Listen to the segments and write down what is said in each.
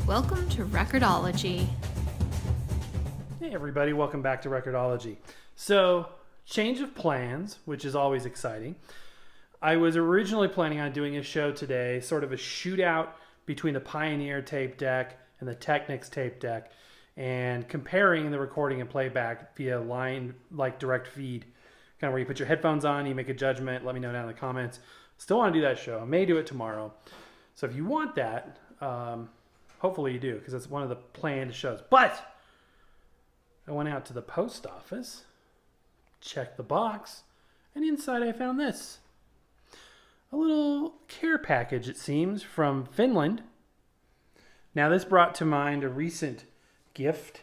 Welcome to Record-ology. Hey everybody, welcome back to Record-ology. So, change of plans, which is always exciting. I was originally planning on doing a show today, sort of a shootout between the Pioneer tape deck and the Technics tape deck, and comparing the recording and playback via line, like direct feed, kind of where you put your headphones on, you make a judgment, let me know down in the comments. Still want to do that show. I may do it tomorrow. So if you want that, hopefully you do, because it's one of the planned shows. But I went out to the post office, checked the box, and inside I found this. A little care package, it seems, from Finland. Now this brought to mind a recent gift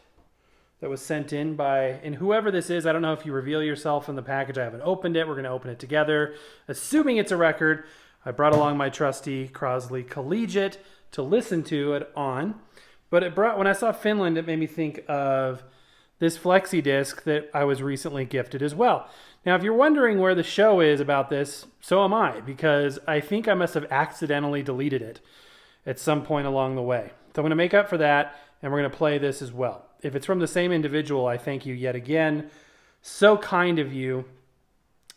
that was sent in by, and whoever this is, I don't know if you reveal yourself in the package. I haven't opened it. We're going to open it together. Assuming it's a record, I brought along my trusty Crosley Collegiate to listen to it on. But it brought, when I saw Finland, it made me think of this flexi disc that I was recently gifted as well. Now, if you're wondering where the show is about this, so am I, because I think I must have accidentally deleted it at some point along the way. So I'm going to make up for that, and we're going to play this as well. If it's from the same individual, I thank you yet again. So kind of you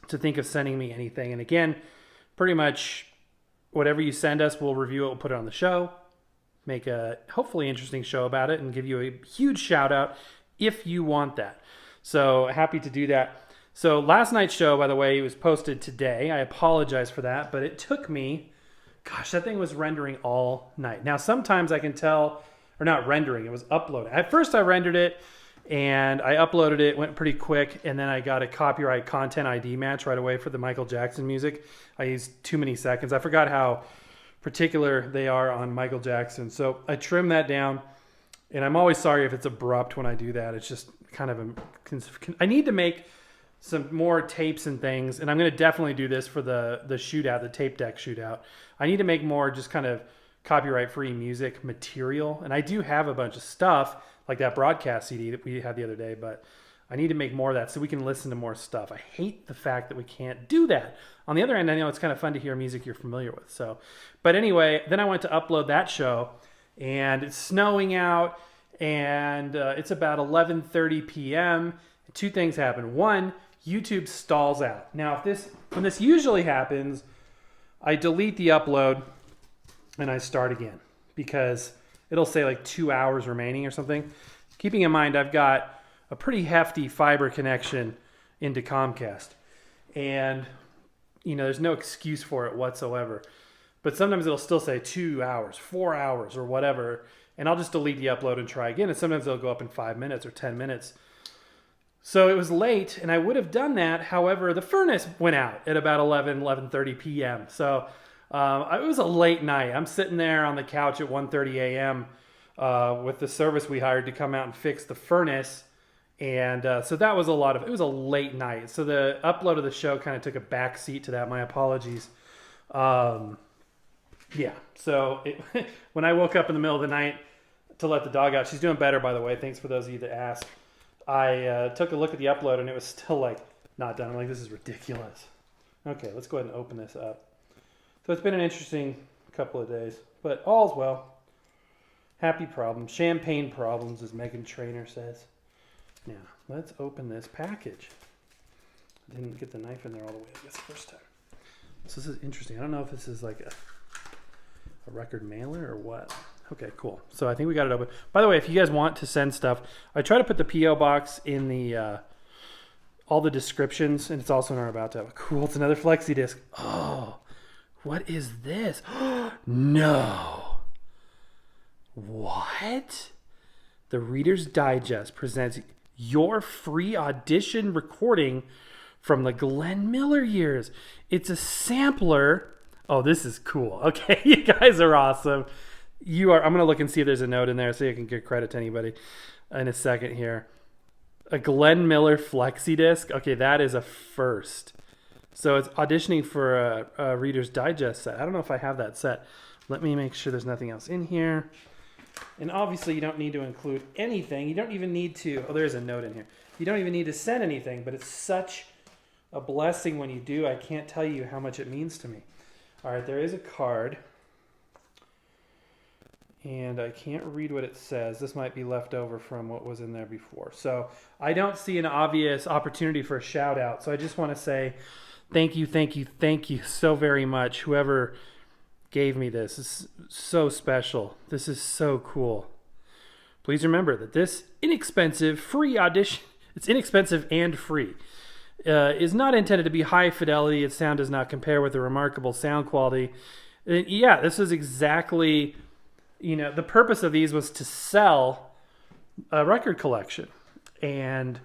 to think of sending me anything. And again, pretty much whatever you send us, we'll review it, we'll put it on the show, make a hopefully interesting show about it, and give you a huge shout out if you want that. So happy to do that. So last night's show, by the way, it was posted today. I apologize for that, but it took me, gosh, that thing was rendering all night. Now, sometimes I can tell, or not rendering, it was uploading. At first I rendered it and I uploaded it, went pretty quick, and then I got a copyright content ID match right away for the Michael Jackson music. I used too many seconds. I forgot how particular they are on Michael Jackson. So I trimmed that down, and I'm always sorry if it's abrupt when I do that. It's just kind of, I need to make some more tapes and things, and I'm going to definitely do this for the shootout, the tape deck shootout. I need to make more just kind of copyright-free music material, and I do have a bunch of stuff like that broadcast CD that we had the other day, but I need to make more of that so we can listen to more stuff. I hate the fact that we can't do that. On the other hand, I know it's kind of fun to hear music you're familiar with. So, but anyway, then I went to upload that show, and it's snowing out, and it's about 11:30 p.m. Two things happen. One, YouTube stalls out. Now, when this usually happens, I delete the upload and I start again because it'll say like 2 hours remaining or something. Keeping in mind, I've got a pretty hefty fiber connection into Comcast, and there's no excuse for it whatsoever. But sometimes it'll still say 2 hours, 4 hours, or whatever, and I'll just delete the upload and try again. And sometimes it'll go up in 5 minutes or 10 minutes. So it was late, and I would have done that. However, the furnace went out at about 11:30 p.m. So it was a late night. I'm sitting there on the couch at 1:30 a.m. With the service we hired to come out and fix the furnace. And so that was it was a late night. So the upload of the show kind of took a back seat to that. My apologies. Yeah. So when I woke up in the middle of the night to let the dog out, she's doing better, by the way. Thanks for those of you that asked. I took a look at the upload, and it was still not done. I'm like, this is ridiculous. Okay, let's go ahead and open this up. So it's been an interesting couple of days, but all's well. Happy problems. Champagne problems, as Megan Trainor says. Now, let's open this package. I didn't get the knife in there all the way, I guess, the first time. So this is interesting. I don't know if this is like a record mailer or what. Okay, cool. So I think we got it open. By the way, if you guys want to send stuff, I try to put the P.O. box in the all the descriptions, and it's also in our About to Have. Cool, it's another flexi disc. Oh, what is this? No. What? The Reader's Digest presents your free audition recording from the Glenn Miller years. It's a sampler. Oh, this is cool. Okay, you guys are awesome. I'm going to look and see if there's a note in there so you can give credit to anybody in a second here. A Glenn Miller flexi disc. Okay, that is a first. So it's auditioning for a Reader's Digest set. I don't know if I have that set. Let me make sure there's nothing else in here. And obviously you don't need to include anything. You don't even need to, there's a note in here. You don't even need to send anything, but it's such a blessing when you do. I can't tell you how much it means to me. All right, there is a card. and I can't read what it says. This might be left over from what was in there before. So I don't see an obvious opportunity for a shout out. So I just want to say thank you so very much. Whoever gave me this is so special. This is so cool. Please remember that this inexpensive free audition, it's inexpensive and free, is not intended to be high fidelity. Its sound does not compare with the remarkable sound quality. Yeah, this is exactly, the purpose of these was to sell a record collection. And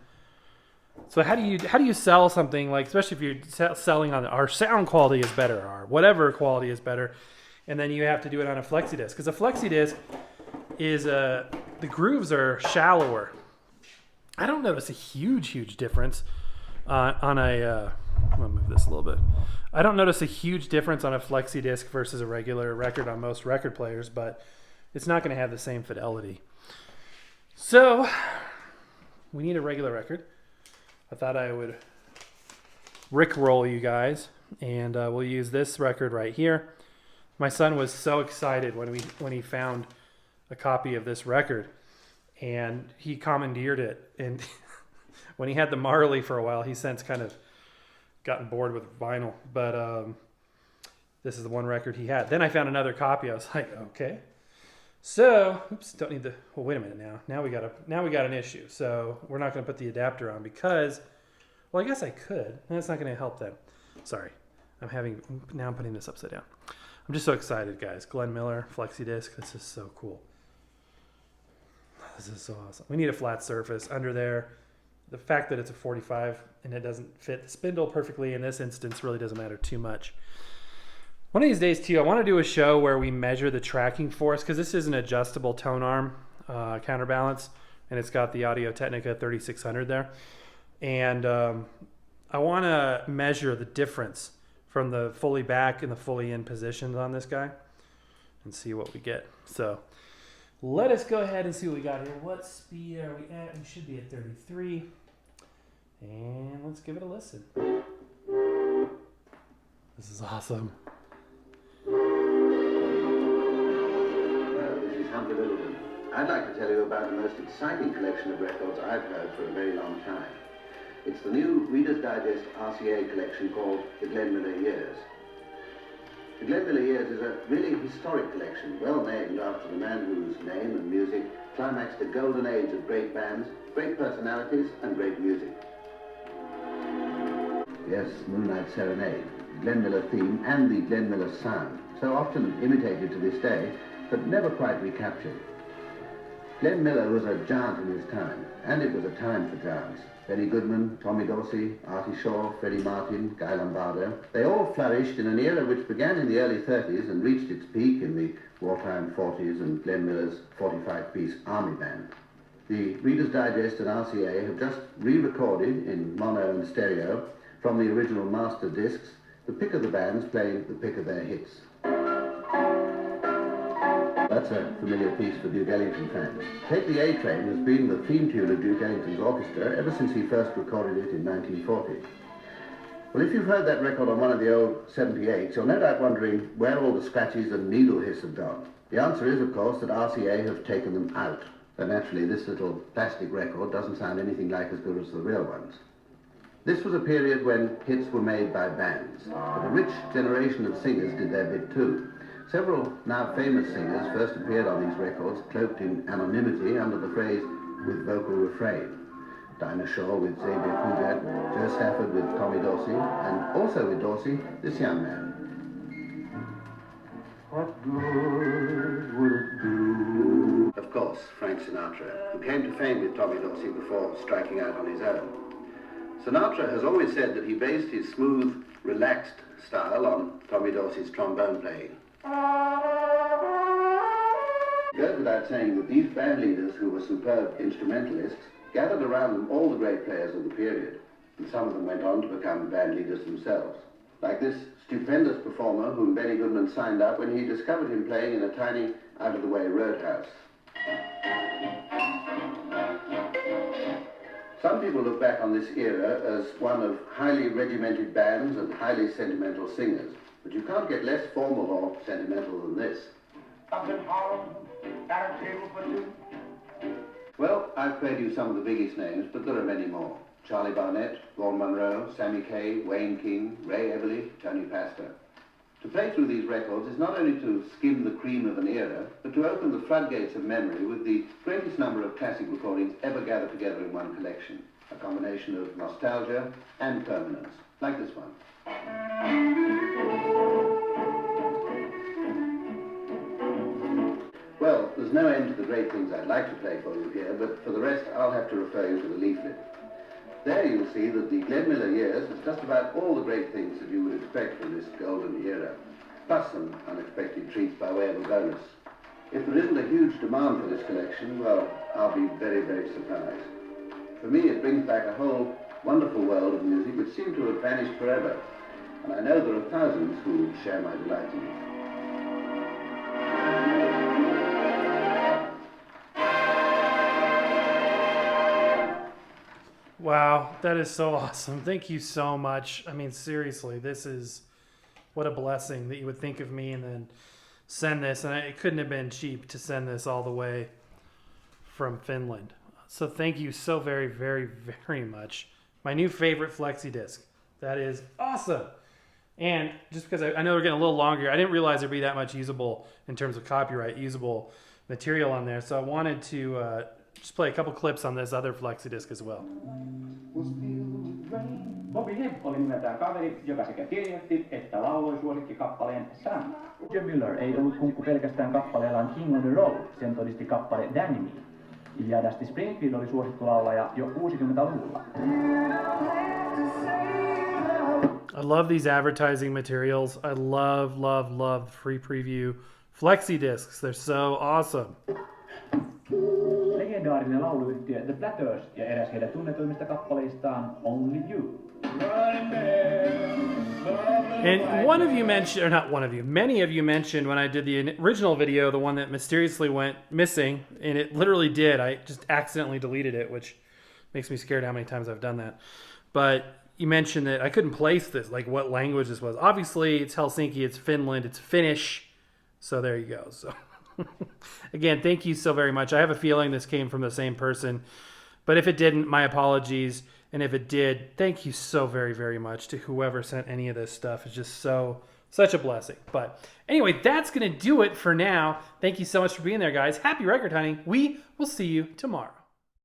so how do you sell something, like, especially if you're selling on our sound quality is better, or whatever quality is better, and then you have to do it on a flexi disc, because a flexi disc is the grooves are shallower. I don't notice a huge difference on a I'm gonna move this a little bit. I don't notice a huge difference on a flexi disc versus a regular record on most record players, but it's not going to have the same fidelity. So we need a regular record. I thought I would rickroll you guys, and we'll use this record right here. My son was so excited when he found a copy of this record, and he commandeered it. And when he had the Marley for a while, he's since kind of gotten bored with vinyl, but this is the one record he had. Then I found another copy. I was like, okay. So, oops, don't need the. Well, wait a minute now. Now we got an issue. So we're not going to put the adapter on because, well, I guess I could. That's not going to help them. Sorry, now I'm putting this upside down. I'm just so excited, guys. Glenn Miller flexi disc. This is so cool. This is so awesome. We need a flat surface under there. The fact that it's a 45 and it doesn't fit the spindle perfectly in this instance really doesn't matter too much. One of these days, too, I want to do a show where we measure the tracking force, because this is an adjustable tone arm counterbalance, and it's got the Audio-Technica 3600 there. And I want to measure the difference from the fully back and the fully in positions on this guy and see what we get. So let us go ahead and see what we got here. What speed are we at? We should be at 33. And let's give it a listen. This is awesome. This is Littleton. I'd like to tell you about the most exciting collection of records I've heard for a very long time. It's the new Reader's Digest RCA collection called The Glenn Miller Years. The Glenn Miller Years is a really historic collection, well named after the man whose name and music climaxed a golden age of great bands, great personalities, and great music. Yes, Moonlight Serenade, the Glenn Miller theme, and the Glenn Miller sound, so often imitated to this day, but never quite recaptured. Glenn Miller was a giant in his time, and it was a time for giants. Benny Goodman, Tommy Dorsey, Artie Shaw, Freddie Martin, Guy Lombardo. They all flourished in an era which began in the early 30s and reached its peak in the wartime 40s and Glenn Miller's 45-piece Army Band. The Reader's Digest and RCA have just re-recorded in mono and stereo from the original master discs the pick of the bands playing the pick of their hits. That's a familiar piece for Duke Ellington fans. Take the A Train has been the theme tune of Duke Ellington's orchestra ever since he first recorded it in 1940. Well, if you've heard that record on one of the old 78s, you're no doubt wondering where all the scratches and needle hiss have gone. The answer is, of course, that RCA have taken them out. But naturally, this little plastic record doesn't sound anything like as good as the real ones. This was a period when hits were made by bands, but a rich generation of singers did their bit too. Several now famous singers first appeared on these records cloaked in anonymity under the phrase "with vocal refrain." Dinah Shaw with Xavier Cugat, Joe Stafford with Tommy Dorsey, and also with Dorsey, this young man. What good would it do? Of course, Frank Sinatra, who came to fame with Tommy Dorsey before striking out on his own. Sinatra has always said that he based his smooth, relaxed style on Tommy Dorsey's trombone playing. It goes without saying that these band leaders, who were superb instrumentalists, gathered around them all the great players of the period, and some of them went on to become band leaders themselves. Like this stupendous performer whom Benny Goodman signed up when he discovered him playing in a tiny, out-of-the-way roadhouse. Some people look back on this era as one of highly regimented bands and highly sentimental singers, but you can't get less formal or sentimental than this. Well, I've played you some of the biggest names, but there are many more. Charlie Barnett, Vaughan Monroe, Sammy Kaye, Wayne King, Ray Everly, Tony Pastor. To play through these records is not only to skim the cream of an era, but to open the floodgates of memory with the greatest number of classic recordings ever gathered together in one collection. A combination of nostalgia and permanence, like this one. Well, there's no end to the great things I'd like to play for you here, but for the rest I'll have to refer you to the leaflet. There you'll see that the Glenn Miller years is just about all the great things that you would expect from this golden era, plus some unexpected treats by way of a bonus. If there isn't a huge demand for this collection, well, I'll be very, very surprised. For me, it brings back a whole wonderful world of music which seemed to have vanished forever, and I know there are thousands who share my delight in it. Wow, that is so awesome. Thank you so much. I mean, seriously, this is what a blessing that you would think of me and then send this. And it couldn't have been cheap to send this all the way from Finland. So thank you so very, very, very much. My new favorite flexi disc. That is awesome. And just because I know we're getting a little longer, I didn't realize there'd be that much usable in terms of copyright, usable material on there. So I wanted to just play a couple clips on this other flexi disc as well. Bobby Hebb oli nimeltään kaveri, joka sekä kirjoitti että lauloi suosikkikappaleen Sun. Joe Miller ei ollut kunkku pelkästään kappaleellaan King on the Road, sen todisti kappale Danny Me. Ja Dusty Springfield oli suosittu laulaja jo 60-luvulla. I love these advertising materials. I love, love, love free preview flexi discs. They're so awesome. Legendaarinen lauluyhtiö The Platters ja eräs heidän tunnetuimmista kappaleistaan Only You. And one of you mentioned, or not one of you, many of you mentioned when I did the original video, the one that mysteriously went missing, and it literally did. I just accidentally deleted it, which makes me scared how many times I've done that. But you mentioned that I couldn't place this, like what language this was. Obviously, it's Helsinki, it's Finland, it's Finnish. So there you go. So again, thank you so very much. I have a feeling this came from the same person. But if it didn't, my apologies. And if it did, thank you so very, very much to whoever sent any of this stuff. It's just such a blessing. But anyway, that's going to do it for now. Thank you so much for being there, guys. Happy record hunting. We will see you tomorrow.